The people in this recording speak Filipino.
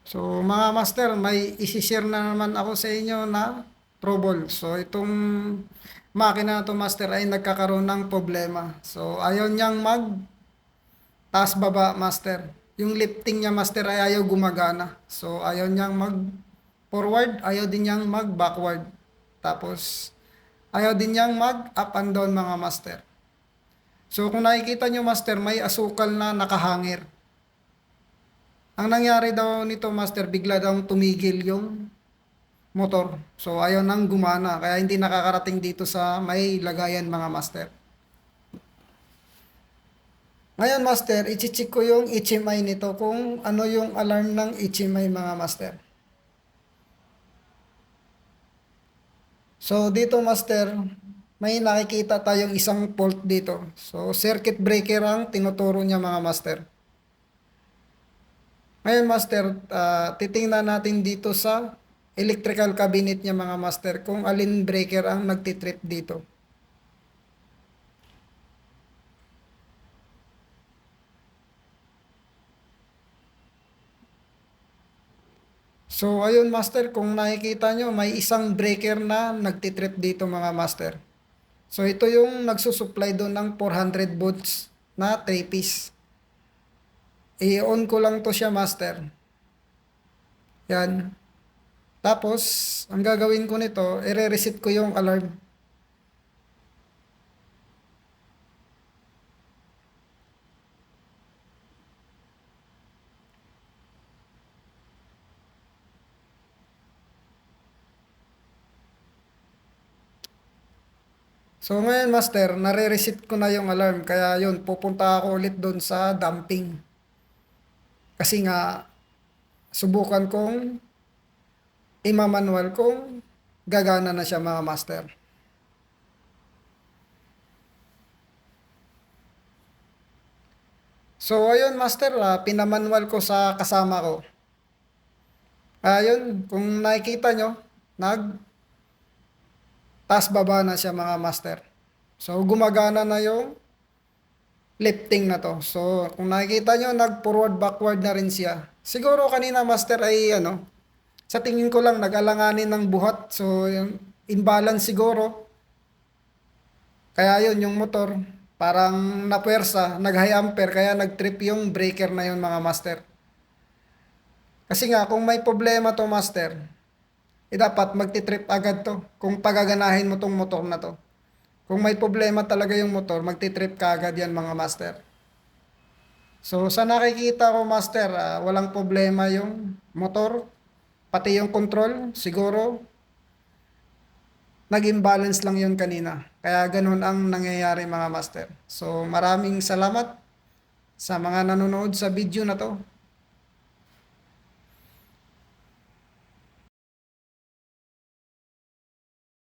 So mga master, may isi-share na naman ako sa inyo na trouble. So itong makina na to master ay nagkakaroon ng problema. So ayaw niyang mag taas baba master. Yung lifting niya master ay ayaw gumagana. So ayaw niyang mag forward, ayaw din niyang mag backward. Tapos ayaw din niyang mag up and down mga master. So kung nakikita niyo master, may asukal na nakahangir. Ang nangyari daw nito master, bigla daw tumigil yung motor. So ayaw nang gumana, kaya hindi nakakarating dito sa may lagayan mga master. Ngayon master, i-check ko yung HMI nito kung ano yung alarm ng HMI mga master. So dito master, may nakikita tayong isang fault dito. So circuit breaker ang tinuturo niya mga master. Ngayon master, titingnan natin dito sa electrical cabinet niya mga master kung alin breaker ang nagtitrip dito. So ayun master, kung nakikita nyo may isang breaker na nagtitrip dito mga master. So ito yung nagsusupply doon ng 400 volts na 3-piece. I-on ko lang to siya master. Yan. Tapos, ang gagawin ko nito, i-reset ko yung alarm. So ngayon master, nare-reset ko na yung alarm. Kaya yun, pupunta ako ulit doon sa damping. Kasi nga, subukan kong imamanual kung gagana na siya mga master. So ayun master, pinamanual ko sa kasama ko. Ayun, kung nakikita nyo, taas baba na siya mga master. So gumagana na yung lifting na to. So kung nakikita nyo, nag forward backward na rin siya. Siguro kanina master ay sa tingin ko lang nag-alanganin ng buhat. So yung imbalance siguro. Kaya yun yung motor parang napuwersa, nag-high ampere kaya nag-trip yung breaker na yun mga master. Kasi nga kung may problema to master, dapat magti-trip agad to kung pagaganahin mo tong motor na to. Kung may problema talaga yung motor, magti-trip ka agad yan mga master. So sa nakikita ko master, walang problema yung motor, pati yung control, siguro nag-imbalance lang yun kanina. Kaya ganun ang nangyayari mga master. So maraming salamat sa mga nanonood sa video na to.